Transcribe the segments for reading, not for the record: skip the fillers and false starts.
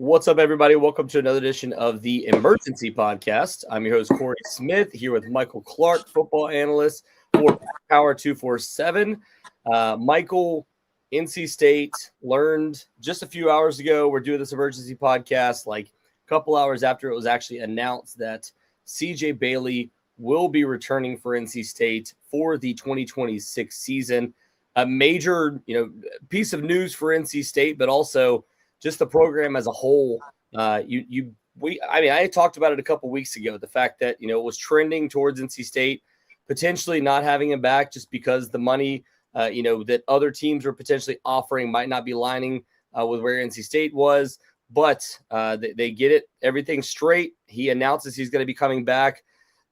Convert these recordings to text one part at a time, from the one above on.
What's up, everybody? Welcome to another edition of the Emergency Podcast. I'm your host, Cory Smith, here with Michael Clark, football analyst for Power 247. Michael, NC State learned just a few hours ago. We're doing this Emergency Podcast like a couple hours after it was actually announced that CJ Bailey will be returning for NC State for the 2026 season. A major, piece of news for NC State, but also just the program as a whole. I talked about it a couple weeks ago, the fact that, it was trending towards NC State potentially not having him back just because the money, that other teams were potentially offering might not be lining with where NC State was, but they get it, everything straight. He announces he's going to be coming back.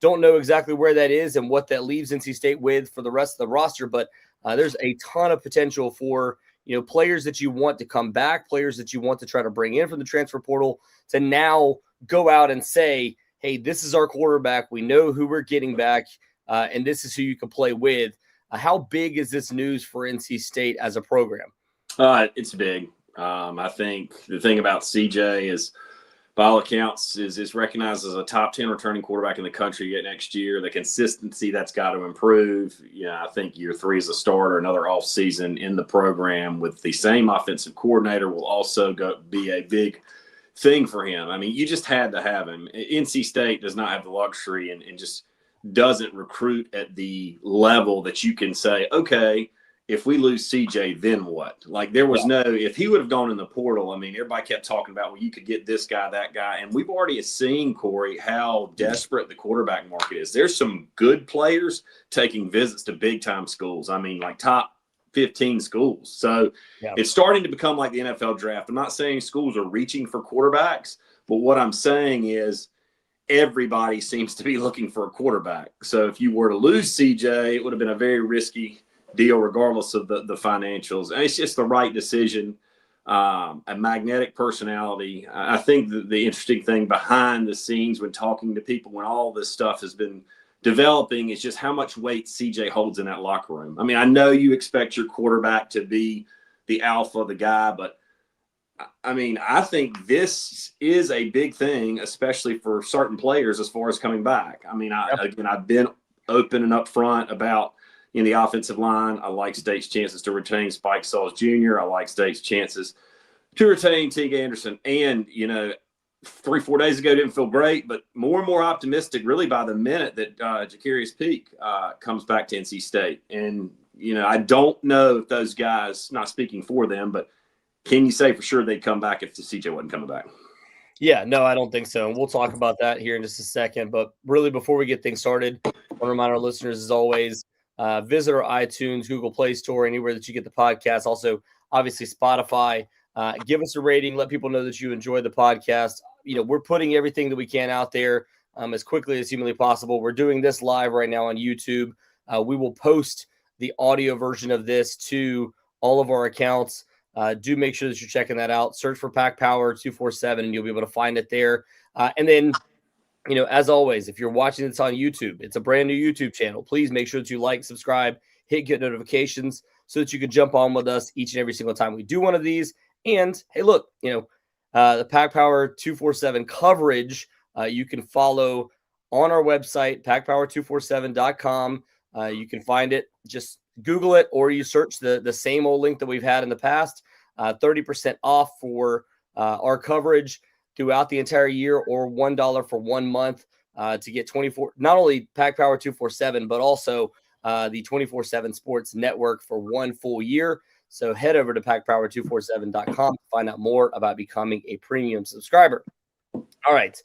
Don't know exactly where that is and what that leaves NC State with for the rest of the roster, but there's a ton of potential for players that you want to come back, players that you want to try to bring in from the transfer portal to now go out and say, hey, this is our quarterback. We know who we're getting back, and this is who you can play with. How big is this news for NC State as a program? It's big. I think the thing about CJ is, by all accounts, is recognized as a top 10 returning quarterback in the country yet next year. The consistency that's got to improve. I think year 3 as a starter, another off season in the program with the same offensive coordinator will also be a big thing for him. I mean, you just had to have him. NC State does not have the luxury and just doesn't recruit at the level that you can say, okay, if we lose CJ, then what? Like, there was if he would have gone in the portal, I mean, everybody kept talking about, well, you could get this guy, that guy. And we've already seen, Cory, how desperate the quarterback market is. There's some good players taking visits to big time schools. I mean, like top 15 schools. So It's starting to become like the NFL draft. I'm not saying schools are reaching for quarterbacks, but what I'm saying is everybody seems to be looking for a quarterback. So if you were to lose CJ, it would have been a very risky deal regardless of the financials. And it's just the right decision. A magnetic personality. I think the interesting thing behind the scenes when talking to people, when all this stuff has been developing, is just how much weight CJ holds in that locker room. I mean, I know you expect your quarterback to be the alpha, the guy, but I mean, I think this is a big thing, especially for certain players as far as coming back. I mean, I've been open and upfront about in the offensive line. I like State's chances to retain Spike Sauls Jr. I like State's chances to retain Teague Anderson. And, 3-4 days ago didn't feel great, but more and more optimistic really by the minute that Ja'Karius Peak comes back to NC State. And, I don't know if those guys, not speaking for them, but can you say for sure they'd come back if the CJ wasn't coming back? Yeah, no, I don't think so. And we'll talk about that here in just a second. But really, before we get things started, I want to remind our listeners, as always, visit our iTunes, Google Play Store, anywhere that you get the podcast. Also, obviously, Spotify. Give us a rating. Let people know that you enjoy the podcast. We're putting everything that we can out there as quickly as humanly possible. We're doing this live right now on YouTube. We will post the audio version of this to all of our accounts. Do make sure that you're checking that out. Search for Pack Power 247, and you'll be able to find it there. And then, as always, if you're watching this on YouTube, it's a brand new YouTube channel. Please make sure that you like, subscribe, hit get notifications so that you can jump on with us each and every single time we do one of these. And hey, look, the Pack Power 247 coverage, you can follow on our website, packpower247.com. You can find it. Just Google it, or you search the same old link that we've had in the past. 30% off for our coverage throughout the entire year, or $1 for 1 month to get 24, not only Pack Power 247, but also the 24/7 Sports Network for 1 full year. So head over to packpower247.com to find out more about becoming a premium subscriber. All right.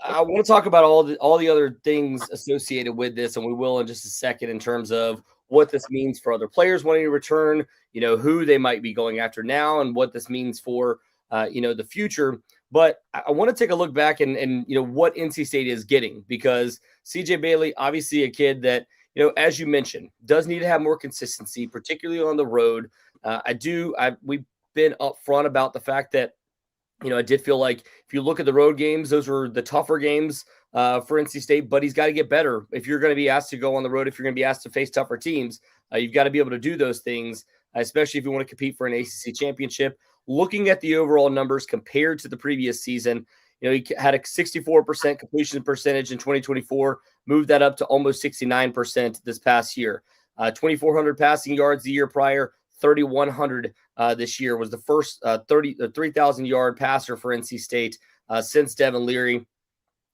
I want to talk about all the other things associated with this, and we will in just a second, in terms of what this means for other players wanting to return, who they might be going after now, and what this means for, the future. But I want to take a look back and what NC State is getting, because CJ Bailey, obviously a kid that, as you mentioned, does need to have more consistency, particularly on the road. We've been upfront about the fact that, I did feel like if you look at the road games, those were the tougher games for NC State, but he's got to get better. If you're going to be asked to go on the road, if you're going to be asked to face tougher teams, you've got to be able to do those things, especially if you want to compete for an ACC championship. looking at the overall numbers compared to the previous season, he had a 64% completion percentage in 2024, moved that up to almost 69% this past year. 2,400 passing yards the year prior, 3,100 this year, was the first 3,000-yard passer for NC State since Devin Leary.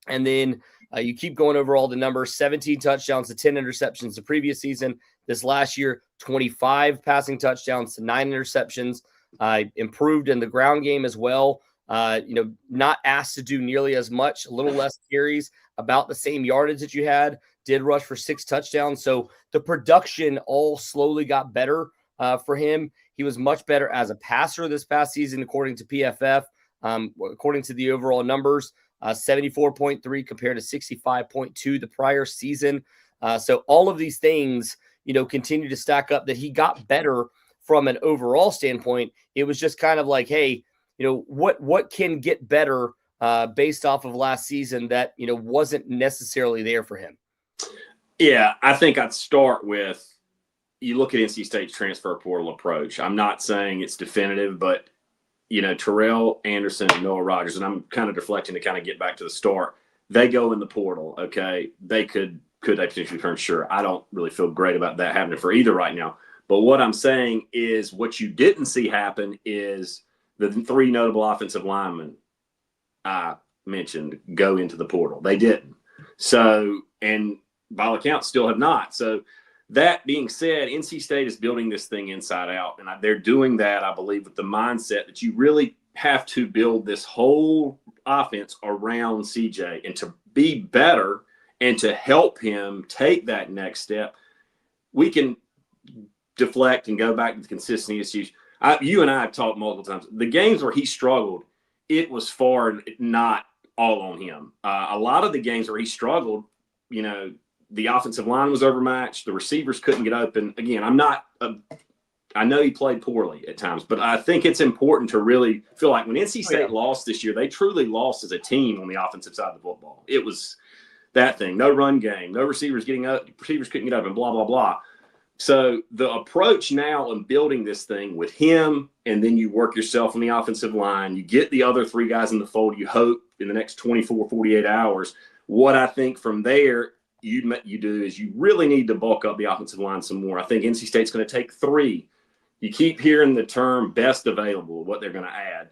And then you keep going over all the numbers, 17 touchdowns to 10 interceptions the previous season. This last year, 25 passing touchdowns to 9 interceptions. Improved in the ground game as well. Not asked to do nearly as much, a little less carries, about the same yardage that you had, did rush for 6 touchdowns. So the production all slowly got better for him. He was much better as a passer this past season, according to PFF. According to the overall numbers, 74.3 compared to 65.2 the prior season. So all of these things, continue to stack up that he got better from an overall standpoint. It was just kind of like, hey, what can get better based off of last season that, wasn't necessarily there for him? Yeah, I think I'd start with, you look at NC State's transfer portal approach. I'm not saying it's definitive, but, Terrell Anderson and Noah Rogers, and I'm kind of deflecting to kind of get back to the start. They go in the portal, okay? They could they potentially turn? Sure. I don't really feel great about that happening for either right now. But what I'm saying is what you didn't see happen is the 3 notable offensive linemen I mentioned go into the portal. They didn't. So, and by all accounts, still have not. So, that being said, NC State is building this thing inside out. And they're doing that, I believe, with the mindset that you really have to build this whole offense around CJ, and to be better and to help him take that next step. We can deflect and go back to the consistency issues. You and I have talked multiple times. The games where he struggled, it was far not all on him. A lot of the games where he struggled, the offensive line was overmatched. The receivers couldn't get open. Again, I know he played poorly at times, but I think it's important to really feel like when NC State lost this year, they truly lost as a team on the offensive side of the football. It was that thing. No run game, no receivers getting up, receivers couldn't get up, and blah, blah, blah. So the approach now in building this thing with him, and then you work yourself on the offensive line, you get the other 3 guys in the fold, you hope in the next 24, 48 hours. What I think from there you do is you really need to bulk up the offensive line some more. I think NC State's going to take 3. You keep hearing the term best available, what they're going to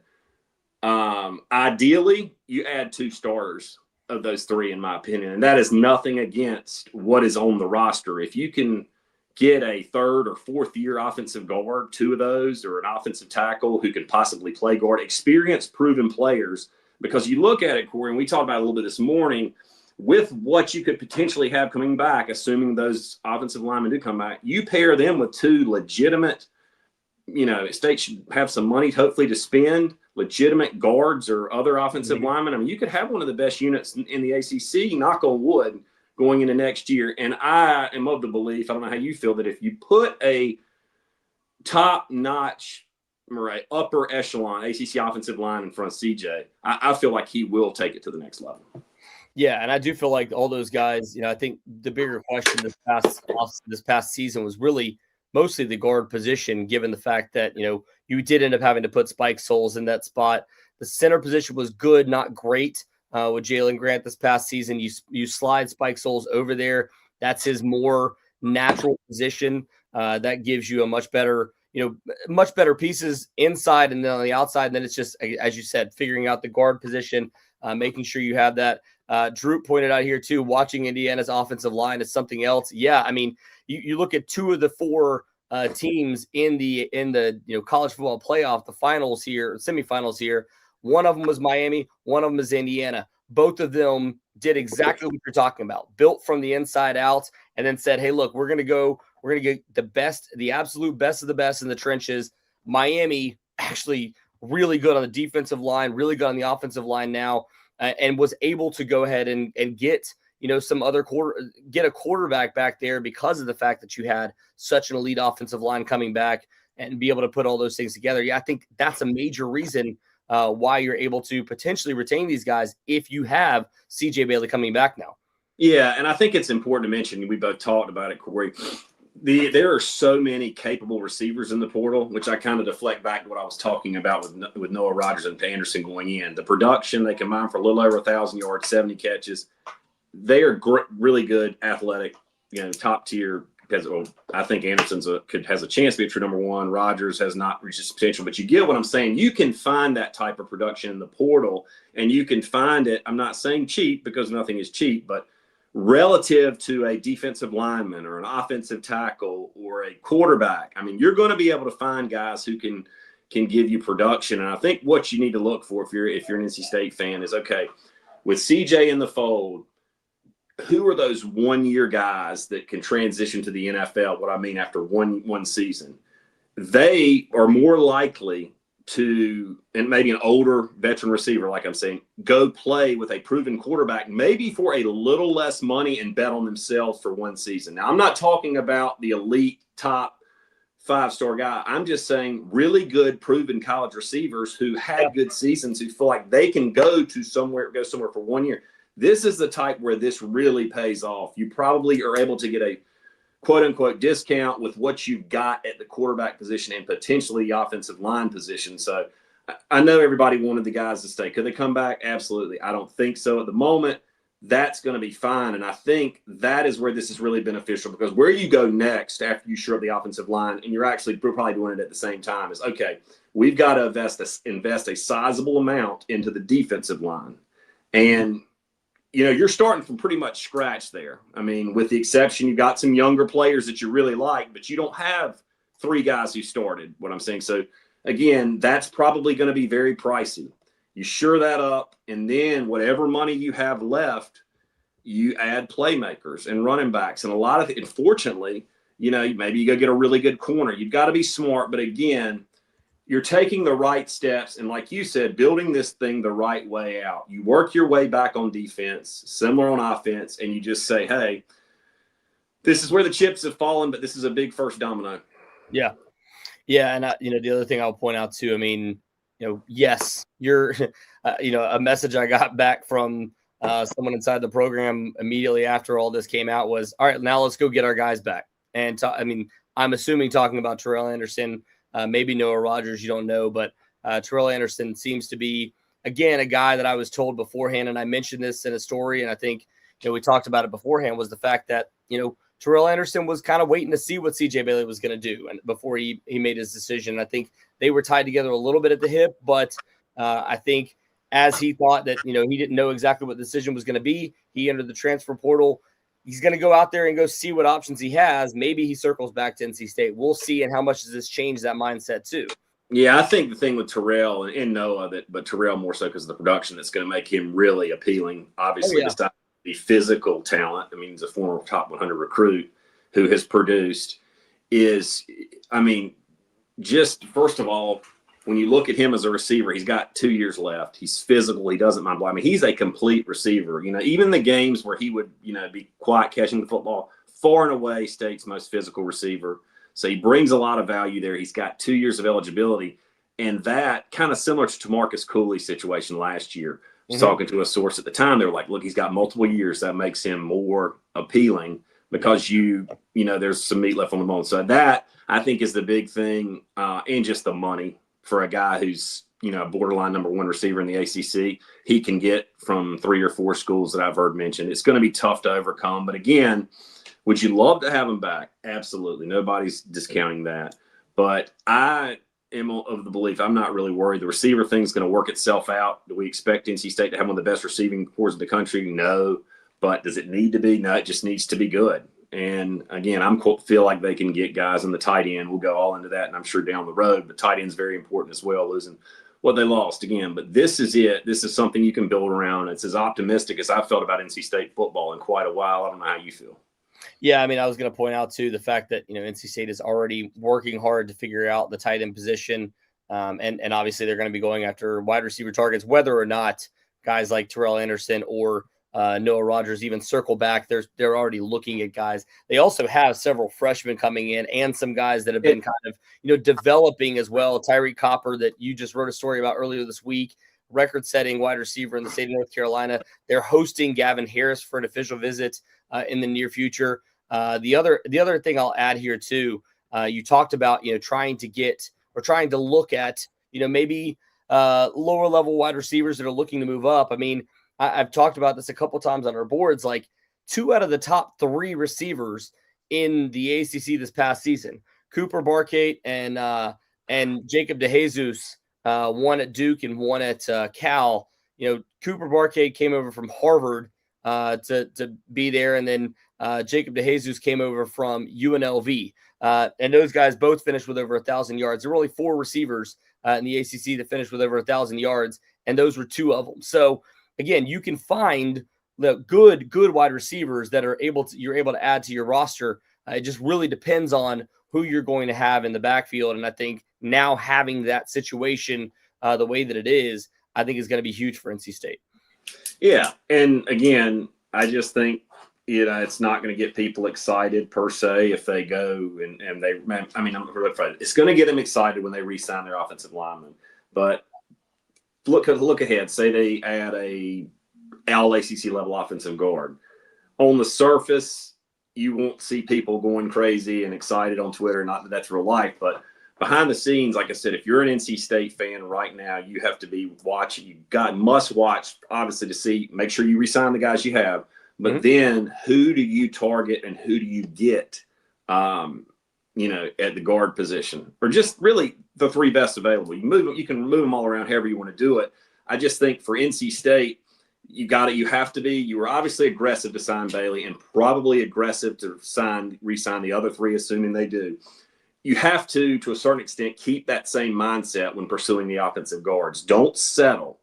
add. Ideally, you add 2 starters of those 3, in my opinion, and that is nothing against what is on the roster. If you can get a 3rd or 4th year offensive guard, 2 of those, or an offensive tackle who can possibly play guard, experienced, proven players, because you look at it, Cory, and we talked about it a little bit this morning, with what you could potentially have coming back, assuming those offensive linemen do come back, you pair them with 2 legitimate, State should have some money hopefully to spend, legitimate guards or other offensive linemen. I mean, you could have one of the best units in the ACC, knock on wood, going into next year. And I am of the belief, I don't know how you feel, that if you put a top-notch, upper echelon ACC offensive line in front of CJ, I feel like he will take it to the next level. Yeah, and I do feel like all those guys, I think the bigger question this past season was really mostly the guard position, given the fact that, you did end up having to put Spike Souls in that spot. The center position was good, not great with Jalen Grant this past season. You slide Spike Souls over there. That's his more natural position. That gives you a much better pieces inside and then on the outside. And then it's just, as you said, figuring out the guard position, making sure you have that. Drew pointed out here too, watching Indiana's offensive line is something else. Yeah, I mean, you look at 2 of the 4 teams in the college football playoff, the finals here, semifinals here. One of them was Miami, one of them is Indiana. Both of them did exactly what you're talking about, built from the inside out, and then said, hey, look, we're going to get the absolute best of the best in the trenches. Miami actually really good on the defensive line, really good on the offensive line now. And was able to go ahead and get, get a quarterback back there because of the fact that you had such an elite offensive line coming back and be able to put all those things together. Yeah, I think that's a major reason why you're able to potentially retain these guys if you have CJ Bailey coming back now. Yeah, and I think it's important to mention, we both talked about it, Cory. There are so many capable receivers in the portal, which I kind of deflect back to what I was talking about with Noah Rodgers and Anderson going in. The production, they combine for a little over 1,000 yards, 70 catches. They are really good, athletic, top tier. Because I think Anderson's has a chance to be a true number one. Rodgers has not reached his potential, but you get what I'm saying. You can find that type of production in the portal, and you can find it. I'm not saying cheap because nothing is cheap, but relative to a defensive lineman or an offensive tackle or a quarterback, I mean, you're going to be able to find guys who can give you production. And I think what you need to look for if you're an NC State fan is, okay, with CJ in the fold, who are those 1 year guys that can transition to the NFL? What I mean, after one season, they are more likely to, and maybe an older veteran receiver, like I'm saying, go play with a proven quarterback, maybe for a little less money and bet on themselves for one season. Now, I'm not talking about the elite top 5-star guy. I'm just saying really good proven college receivers who had good seasons, who feel like they can go somewhere for 1 year. This is the type where this really pays off. You probably are able to get a quote-unquote discount with what you've got at the quarterback position and potentially the offensive line position. So I know everybody wanted the guys to stay. Could they come back? Absolutely. I don't think so at the moment. That's going to be fine. And I think that is where this is really beneficial, because where you go next after you shore up the offensive line, and you're probably doing it at the same time, is, okay, we've got to invest a sizable amount into the defensive line. And you're starting from pretty much scratch there. I mean, with the exception, you've got some younger players that you really like, but you don't have 3 guys who started, what I'm saying. So, again, that's probably going to be very pricey. You shore that up, and then whatever money you have left, you add playmakers and running backs. And a lot of unfortunately, maybe you go get a really good corner. You've got to be smart, but again, you're taking the right steps, and like you said, building this thing the right way out. You work your way back on defense, similar on offense, and you just say, hey, this is where the chips have fallen, but this is a big first domino. Yeah. Yeah, and the other thing I'll point out too, I mean, yes, you're a message I got back from someone inside the program immediately after all this came out was, all right, now let's go get our guys back. And I'm assuming talking about Terrell Anderson, maybe Noah Rodgers, you don't know, but Terrell Anderson seems to be, again, a guy that I was told beforehand, and I mentioned this in a story, and I think we talked about it beforehand, was the fact that Terrell Anderson was kind of waiting to see what CJ Bailey was going to do, and before he made his decision. I think they were tied together a little bit at the hip, but I think as he thought that he didn't know exactly what the decision was going to be, he entered the transfer portal. He's going to go out there and go see what options he has. Maybe he circles back to NC State. We'll see. And how much does this change that mindset too? Yeah, I think the thing with Terrell and Noah, but Terrell more so because of the production, that's going to make him really appealing. Obviously, besides the physical talent, I mean, he's a former top 100 recruit who has produced just first of all, when you look at him as a receiver, he's got 2 years left. He's physical. He doesn't mind blocking. I mean, he's a complete receiver. Even the games where he would, be quiet catching the football, far and away State's most physical receiver. So he brings a lot of value there. He's got 2 years of eligibility. And that kind of similar to Marcus Cooley's situation last year. I was talking to a source at the time. They were like, look, he's got multiple years. That makes him more appealing because there's some meat left on the bone. So that, I think, is the big thing, and just the money for a guy who's, a borderline number 1 receiver in the ACC. He can get from 3 or 4 schools that I've heard mentioned. It's going to be tough to overcome. But again, would you love to have him back? Absolutely. Nobody's discounting that. But I am of the belief, I'm not really worried. The receiver thing is going to work itself out. Do we expect NC State to have one of the best receiving corps in the country? No. But does it need to be? No, it just needs to be good. And again, feel like they can get guys in the tight end. We'll go all into that, and I'm sure down the road. But tight end is very important as well, losing what they lost again. But this is it. This is something you can build around. It's as optimistic as I've felt about NC State football in quite a while. I don't know how you feel. Yeah, I mean, I was going to point out too the fact that NC State is already working hard to figure out the tight end position, and obviously they're going to be going after wide receiver targets, whether or not guys like Terrell Anderson or Noah Rodgers even circle back. They're already looking at guys. They also have several freshmen coming in and some guys that have been kind of developing as well. Tyreek Copper, that you just wrote a story about earlier this week, record-setting wide receiver in the state of North Carolina. They're hosting Gavin Harris for an official visit in the near future. The other thing I'll add here too, you talked about, trying to look at, maybe lower level wide receivers that are looking to move up. I mean, I've talked about this a couple times on our boards, like 2 out of the top 3 receivers in the ACC this past season, Cooper Barkate and Jacob DeJesus, one at Duke and one at Cal. Cooper Barkate came over from Harvard to be there, and then Jacob DeJesus came over from UNLV. And those guys both finished with over 1,000 yards. There were only 4 receivers in the ACC that finished with over 1,000 yards, and those were 2 of them. So again, you can find the good wide receivers that you're able to add to your roster. It just really depends on who you're going to have in the backfield. And I think now having that situation the way that it is, I think is going to be huge for NC State. Yeah. And again, I just think, it's not going to get people excited per se if they go and I'm really afraid. It's going to get them excited when they re-sign their offensive lineman. But look ahead. Say they add a all ACC level offensive guard. On the surface, you won't see people going crazy and excited on Twitter. Not that that's real life, but behind the scenes, like I said, if you're an NC State fan right now, you have to be watching. You must watch, obviously, to make sure you re-sign the guys you have. But then who do you target and who do you get, at the guard position? Or just really the 3 best available. You can move them all around however you want to do it. I just think for NC State, you were obviously aggressive to sign Bailey and probably aggressive to re-sign the other 3, assuming they do. You have to a certain extent, keep that same mindset when pursuing the offensive guards. Don't settle.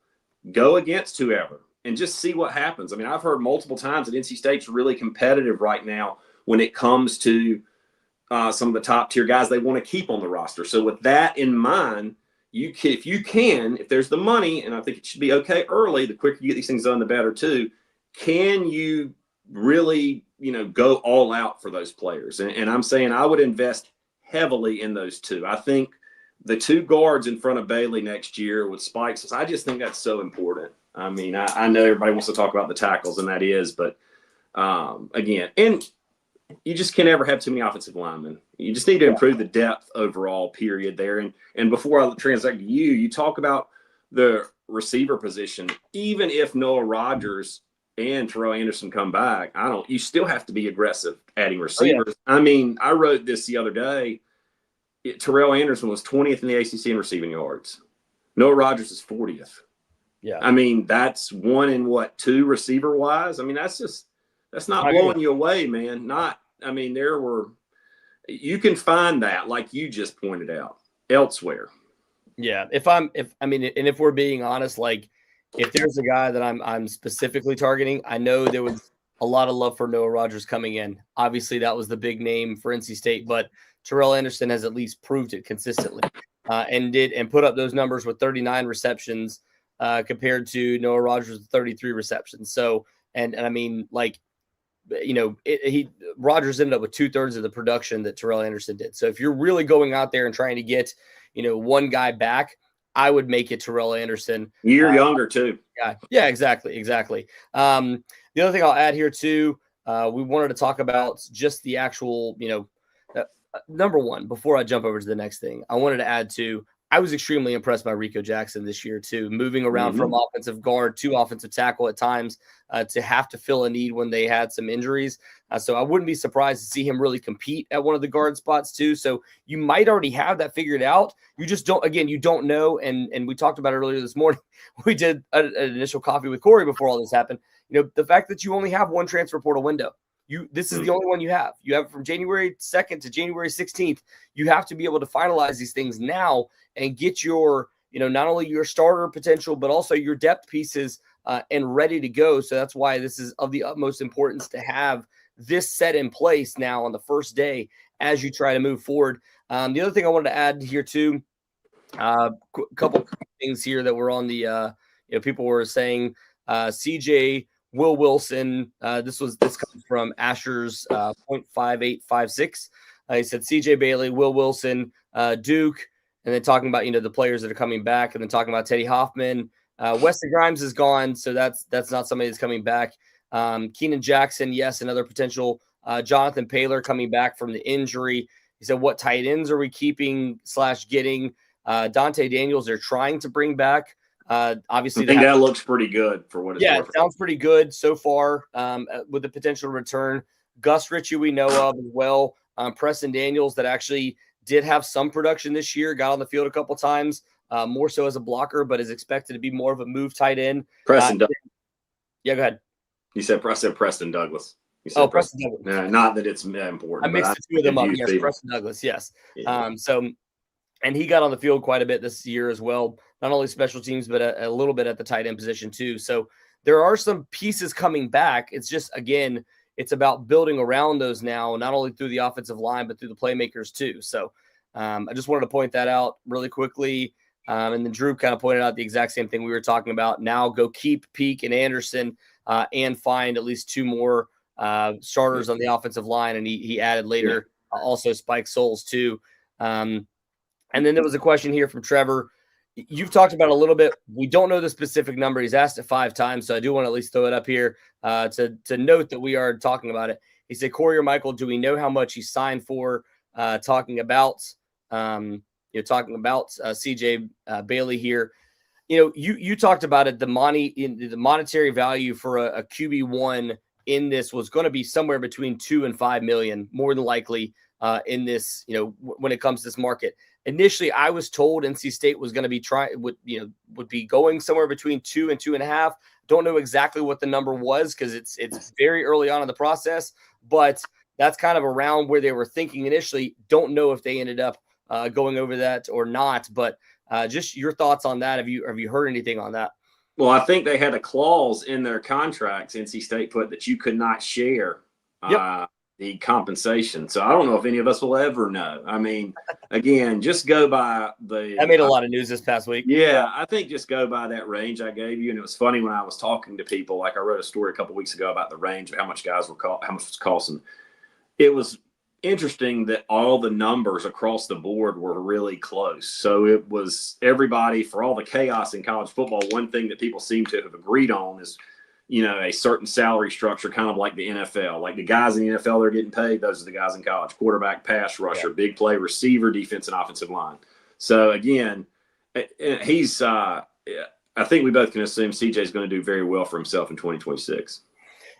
Go against whoever and just see what happens. I mean, I've heard multiple times that NC State's really competitive right now when it comes to some of the top tier guys they want to keep on the roster. So with that in mind, if there's the money, and I think it should be okay early, the quicker you get these things done, the better too. Can you really, go all out for those players? And I'm saying I would invest heavily in those 2. I think the 2 guards in front of Bailey next year with Spikes, I just think that's so important. I mean, I know everybody wants to talk about the tackles, and that is, but again, and you just can never have too many offensive linemen. You just need to improve the depth overall, period, there. And before I transact to you talk about the receiver position. Even if Noah Rogers and Terrell Anderson come back, you still have to be aggressive adding receivers. Oh, yeah. I mean, I wrote this the other day. Terrell Anderson was 20th in the ACC in receiving yards. Noah Rogers is 40th. Yeah. I mean, that's 1 in 2 receiver wise. I mean, that's not blowing you away, man. You can find that, like you just pointed out, elsewhere. Yeah. If we're being honest, like if there's a guy that I'm specifically targeting, I know there was a lot of love for Noah Rogers coming in. Obviously, that was the big name for NC State, but Terrell Anderson has at least proved it consistently and put up those numbers with 39 receptions compared to Noah Rogers with 33 receptions. So, Rogers ended up with 2/3 of the production that Terrell Anderson did. So if you're really going out there and trying to get, one guy back, I would make it Terrell Anderson. You're younger too. Yeah, exactly. The other thing I'll add here too, we wanted to talk about just the actual, number one, before I jump over to the next thing, I wanted to add to, I was extremely impressed by Rico Jackson this year too, moving around from offensive guard to offensive tackle at times to have to fill a need when they had some injuries. So I wouldn't be surprised to see him really compete at one of the guard spots too. So you might already have that figured out. You just you don't know. And we talked about it earlier this morning. We did an initial coffee with Cory before all this happened. The fact that you only have one transfer portal window. This is the only one you have. You have from January 2nd to January 16th. You have to be able to finalize these things now and get your, not only your starter potential, but also your depth pieces and ready to go. So that's why this is of the utmost importance to have this set in place now on the first day as you try to move forward. The other thing I wanted to add here too, a couple things here that were on the, people were saying CJ, Will Wilson, this comes from Asher's 0.5856. He said CJ Bailey, Will Wilson, Duke, and then talking about, the players that are coming back, and then talking about Teddy Hoffman. Wesley Grimes is gone, so that's not somebody that's coming back. Keenan Jackson, yes, another potential Jonathan Paylor coming back from the injury. He said, what tight ends are we keeping / getting? Dante Daniels, they're trying to bring back. Obviously, I think that looks pretty good for what it's yeah, worth. it sounds pretty good so far with the potential return. Gus Ritchie, we know of as well. Preston Daniels, that actually did have some production this year, got on the field a couple times, more so as a blocker, but is expected to be more of a move tight end. Preston Douglas. Yeah, go ahead. You said Preston Douglas. You said Preston Douglas. No, not that it's important. I mixed the two of them up. Yes, people. Preston Douglas, yes. Yeah. And he got on the field quite a bit this year as well. Not only special teams, but a little bit at the tight end position too. So there are some pieces coming back. It's just, again, it's about building around those now, not only through the offensive line, but through the playmakers too. So I just wanted to point that out really quickly. And then Drew kind of pointed out the exact same thing we were talking about. Now go keep Peak and Anderson and find at least 2 more starters on the offensive line. And he added later also Spike Souls too. And then there was a question here from Trevor. You've talked about a little bit. We don't know the specific number. He's asked it 5 times, so I do want to at least throw it up here to note that we are talking about it. He said, Cory or Michael, do we know how much he signed for? Talking about CJ Bailey here. You talked about it. The monetary value for a QB1 in this was going to be somewhere between $2 and $5 million, more than likely in this. When it comes to this market. Initially, I was told NC State was going to be would be going somewhere between 2 and 2.5. Don't know exactly what the number was because it's very early on in the process, but that's kind of around where they were thinking initially. Don't know if they ended up going over that or not, but just your thoughts on that. Have you heard anything on that? Well, I think they had a clause in their contracts. NC State put that you could not share. The compensation. So I don't know if any of us will ever know. I mean, again, just go by that made a lot of news this past week. Yeah, I think just go by that range I gave you. And it was funny when I was talking to people, like I wrote a story a couple of weeks ago about the range of how much guys were how much it was costing. It was interesting that all the numbers across the board were really close. So it was everybody, for all the chaos in college football, one thing that people seem to have agreed on is a certain salary structure, kind of like the NFL. Like the guys in the NFL that are getting paid, those are the guys in college. Quarterback, pass rusher, big play, receiver, defense, and offensive line. So, again, he's I think we both can assume CJ is going to do very well for himself in 2026.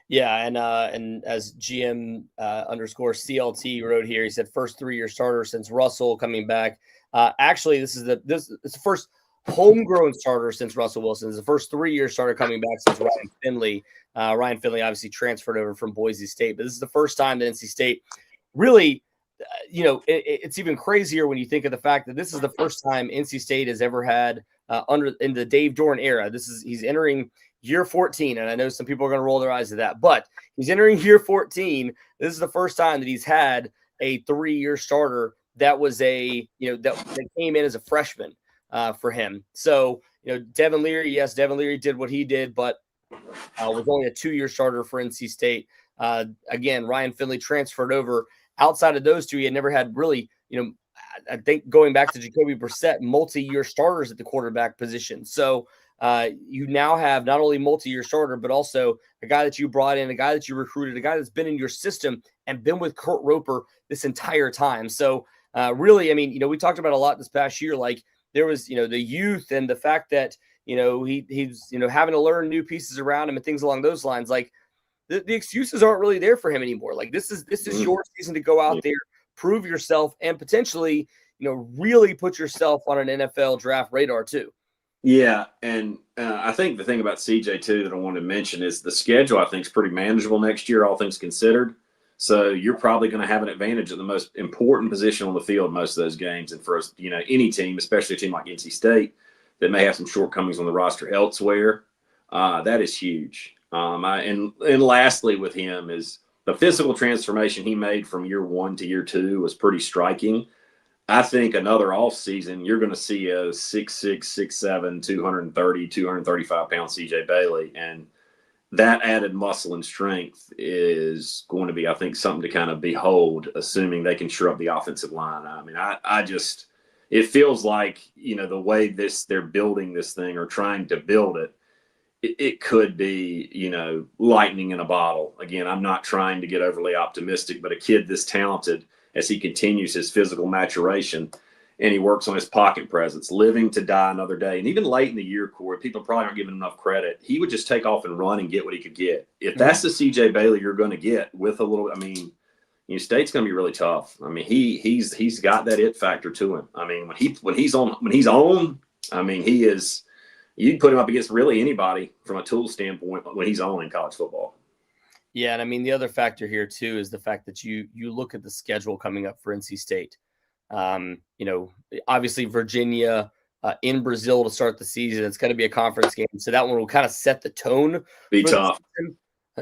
Yeah, and as GM underscore CLT wrote here, he said first 3-year starter since Russell coming back. Actually, it's the first homegrown starter since Russell Wilson. Is the first 3-year starter coming back since Ryan Finley. Ryan Finley obviously transferred over from Boise State, but this is the first time that NC State really, it's even crazier when you think of the fact that this is the first time NC State has ever had in the Dave Doran era. He's entering year 14, and I know some people are going to roll their eyes at that, but he's entering year 14. This is the first time that he's had a 3-year starter that was that came in as a freshman. For him. So, Devin Leary, yes, Devin Leary did what he did, but was only a 2-year starter for NC State. Again, Ryan Finley transferred over. Outside of those two, he had never had really, I think going back to Jacoby Brissett, multi-year starters at the quarterback position. So you now have not only multi-year starter, but also a guy that you brought in, a guy that you recruited, a guy that's been in your system and been with Kurt Roper this entire time. So really, I mean, we talked about a lot this past year, like, there was, the youth and the fact that, he's, having to learn new pieces around him and things along those lines. Like the excuses aren't really there for him anymore. Like this is your season to go out there, prove yourself, and potentially, really put yourself on an NFL draft radar too. Yeah. And I think the thing about CJ too, that I want to mention is the schedule, I think, is pretty manageable next year, all things considered. So you're probably going to have an advantage at the most important position on the field most of those games. And for any team, especially a team like NC State that may have some shortcomings on the roster elsewhere, that is huge. And lastly with him is the physical transformation he made from year 1 to year 2 was pretty striking. I think another offseason, you're going to see a 6'6", 6'7", 230, 235-pound CJ Bailey. And that added muscle and strength is going to be, I think, something to kind of behold, assuming they can shore up the offensive line. I mean, it feels like, the way they're building this thing or trying to build it it could be, lightning in a bottle. Again, I'm not trying to get overly optimistic, but a kid this talented, as he continues his physical maturation and he works on his pocket presence, living to die another day. And even late in the year, Corey, people probably aren't giving enough credit. He would just take off and run and get what he could get. If that's the CJ Bailey you're going to get with a little, State's going to be really tough. He's got that it factor to him. When he's on, he is. You can put him up against really anybody from a tool standpoint when he's on in college football. Yeah, and the other factor here too is the fact that you look at the schedule coming up for NC State. Obviously Virginia in Brazil to start the season. It's going to be a conference game, so that one will kind of set the tone. Be tough.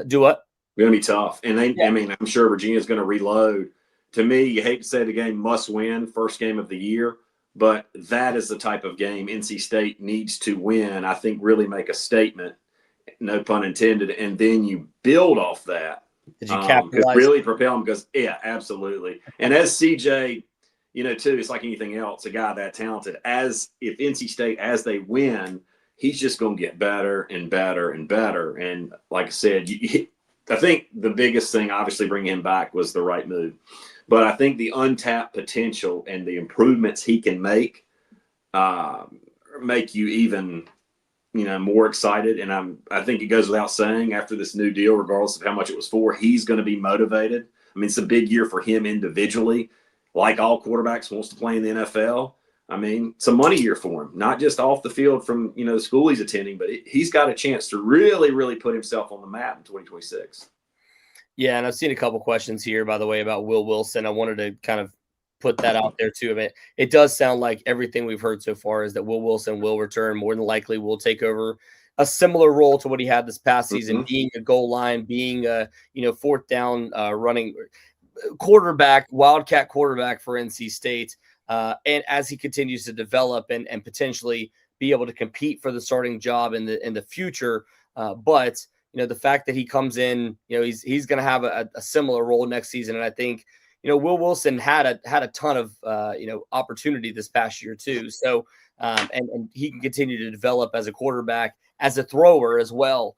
Do what? Going to be tough, and I'm sure Virginia's going to reload. To me, you hate to say the game must win, first game of the year. But that is the type of game NC State needs to win. I think really make a statement, no pun intended, and then you build off that. Did you capitalize? Really propel them because, yeah, absolutely. And as CJ, too, it's like anything else, a guy that talented. If NC State, as they win, he's just going to get better and better and better. And like I said, I think the biggest thing, obviously, bringing him back was the right move. But I think the untapped potential and the improvements he can make you even, more excited. And I think it goes without saying after this new deal, regardless of how much it was for, he's going to be motivated. It's a big year for him individually. Like all quarterbacks, wants to play in the NFL. It's a money year for him, not just off the field from, the school he's attending, but he's got a chance to really, really put himself on the map in 2026. Yeah, and I've seen a couple questions here, by the way, about Will Wilson. I wanted to kind of put that out there too. It does sound like everything we've heard so far is that Will Wilson will return. More than likely will take over a similar role to what he had this past season, being a goal line, being a fourth down running quarterback, wildcat quarterback for NC State. And as he continues to develop and potentially be able to compete for the starting job in the future, but the fact that he comes in, he's going to have a similar role next season. And I think, Will Wilson had a ton of, opportunity this past year too. So, and he can continue to develop as a quarterback, as a thrower as well,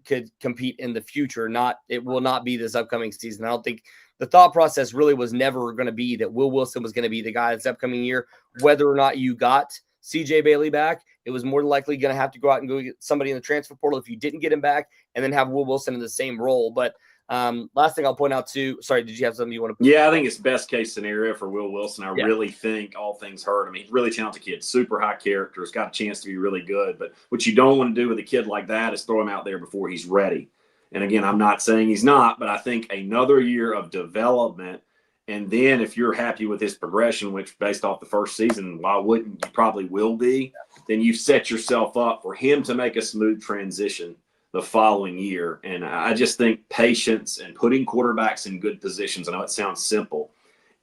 could compete in the future. It will not be this upcoming season. I don't think the thought process really was never going to be that Will Wilson was going to be the guy this upcoming year, whether or not you got CJ Bailey back. It was more than likely going to have to go out and go get somebody in the transfer portal if you didn't get him back, and then have Will Wilson in the same role. But last thing I'll point out too. Sorry, did you have something you want to put? Yeah, I think it's best case scenario for Will Wilson. I really think all things heard. He's a really talented kid, super high character, has got a chance to be really good. But what you don't want to do with a kid like that is throw him out there before he's ready. And again, I'm not saying he's not, but I think another year of development. And then if you're happy with his progression, which based off the first season, why wouldn't you? Probably will be. Then you set yourself up for him to make a smooth transition the following year. And I just think patience and putting quarterbacks in good positions, I know it sounds simple,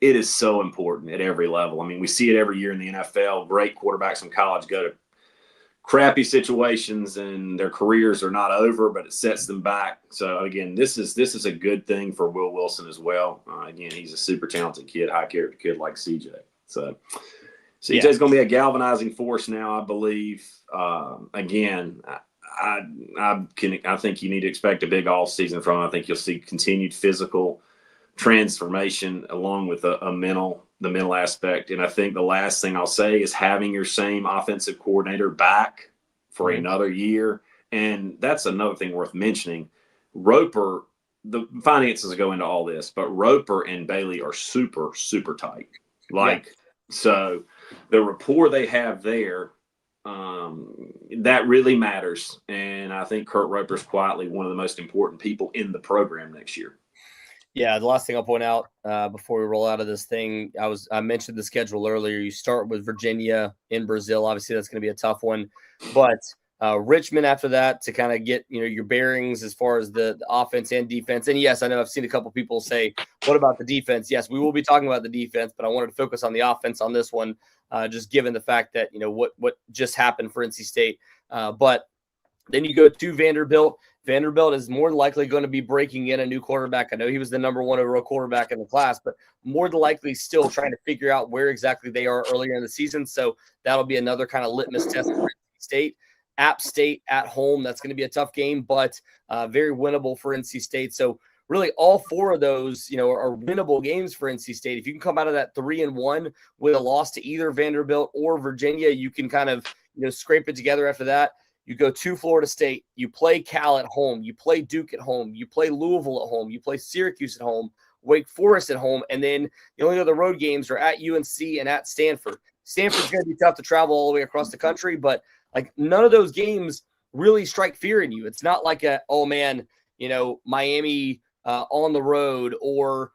it is so important at every level. We see it every year in the NFL. Great quarterbacks in college go to crappy situations and their careers are not over, but it sets them back. So again, this is a good thing for Will Wilson as well. Again, he's a super talented kid, high character kid like CJ. So CJ's going to be a galvanizing force now, I believe. Again, I think you need to expect a big off season from him. I think you'll see continued physical transformation along with the mental aspect. And I think the last thing I'll say is having your same offensive coordinator back for another year. And that's another thing worth mentioning. Roper, the finances go into all this, but Roper and Bailey are super, super tight. So the rapport they have there, that really matters. And I think Kurt Roper's quietly one of the most important people in the program next year. Yeah, the last thing I'll point out before we roll out of this thing, I mentioned the schedule earlier. You start with Virginia in Brazil. Obviously, that's going to be a tough one. But Richmond after that to kind of get your bearings as far as the offense and defense. And yes, I know I've seen a couple people say, "What about the defense?" Yes, we will be talking about the defense, but I wanted to focus on the offense on this one, just given the fact that what just happened for NC State. But then you go to Vanderbilt. Vanderbilt is more than likely going to be breaking in a new quarterback. I know he was the number one overall quarterback in the class, but more than likely still trying to figure out where exactly they are earlier in the season. So that'll be another kind of litmus test for NC State. App State at home. That's going to be a tough game, but very winnable for NC State. So really all 4 of those, are winnable games for NC State. If you can come out of that 3-1 with a loss to either Vanderbilt or Virginia, you can kind of, scrape it together after that. You go to Florida State, you play Cal at home, you play Duke at home, you play Louisville at home, you play Syracuse at home, Wake Forest at home, and then the only other road games are at UNC and at Stanford. Stanford's going to be tough to travel all the way across the country, but like none of those games really strike fear in you. It's not like Miami on the road or,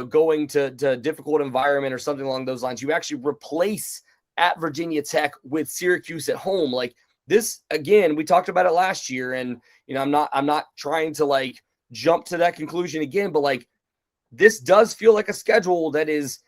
going to a difficult environment or something along those lines. You actually replace at Virginia Tech with Syracuse at home. Like this, again, we talked about it last year, and, I'm not trying to like jump to that conclusion again, but like this does feel like a schedule that is,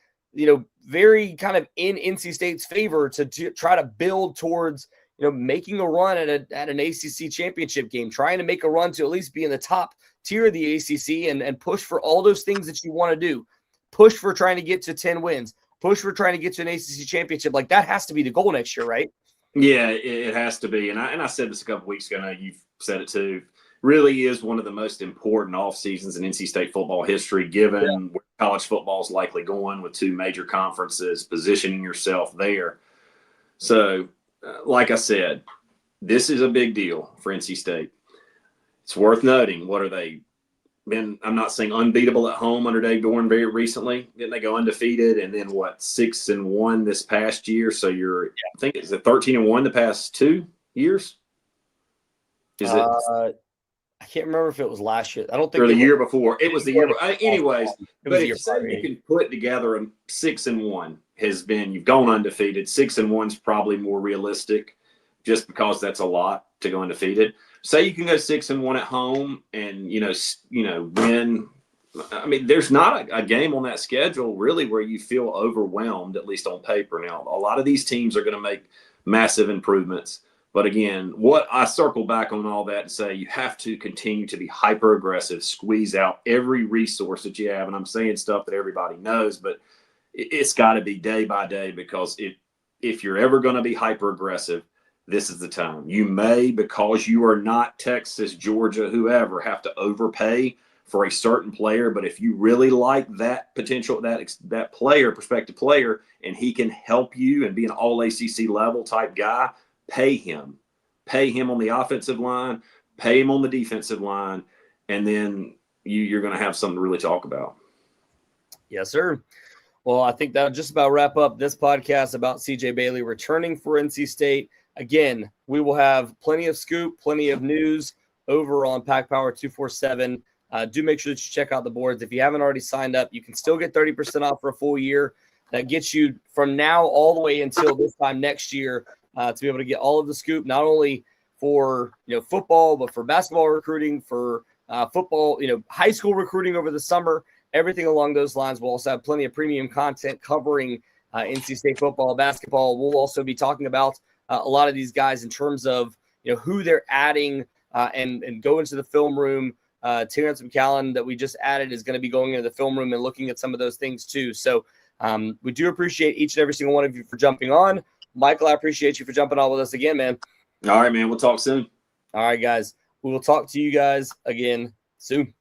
very kind of in NC State's favor to try to build towards, making a run at an ACC championship game, trying to make a run to at least be in the top tier of the ACC and push for all those things that you want to do. Push for trying to get to 10 wins. Push for trying to get to an ACC championship. Like that has to be the goal next year, right? Yeah, it has to be. And I said this a couple weeks ago. I know you've said it too. Really is one of the most important off seasons in NC State football history, given where college football is likely going with 2 major conferences, positioning yourself there. So, like I said, this is a big deal for NC State. It's worth noting. What are they? I'm not saying unbeatable at home under Dave Doran very recently. Didn't they go undefeated and then 6-1 this past year? So I think it's 13-1 the past 2 years. Is it? I can't remember if it was last year. I don't think or the year before. It was the year. Anyways, but if you say you can put together a 6-1 you've gone undefeated. 6-1 is probably more realistic, just because that's a lot to go undefeated. Say you can go 6-1 at home and win. I mean, there's not a game on that schedule really where you feel overwhelmed, at least on paper. Now, a lot of these teams are going to make massive improvements. But again, what I circle back on all that and say you have to continue to be hyper aggressive, squeeze out every resource that you have. And I'm saying stuff that everybody knows, but it's got to be day by day, because if you're ever going to be hyper aggressive, this is the time. You may, because you are not Texas, Georgia, whoever, have to overpay for a certain player. But if you really like that potential, that player, prospective player, and he can help you and be an all ACC level type guy, pay him. Pay him on the offensive line, pay him on the defensive line, and then you're going to have something to really talk about. Yes, sir. Well, I think that'll just about wrap up this podcast about CJ Bailey returning for NC State. Again, we will have plenty of scoop, plenty of news over on Pack Power 247. Do make sure that you check out the boards. If you haven't already signed up, you can still get 30% off for a full year. That gets you from now all the way until this time next year to be able to get all of the scoop, not only for football, but for basketball recruiting, for football, high school recruiting over the summer, everything along those lines. We'll also have plenty of premium content covering NC State football, basketball. We'll also be talking about a lot of these guys in terms of who they're adding and go into the film room. Terrence McCallan that we just added is going to be going into the film room and looking at some of those things too. So we do appreciate each and every single one of you for jumping on. Michael, I appreciate you for jumping on with us again, man. All right, man. We'll talk soon. All right, guys. We will talk to you guys again soon.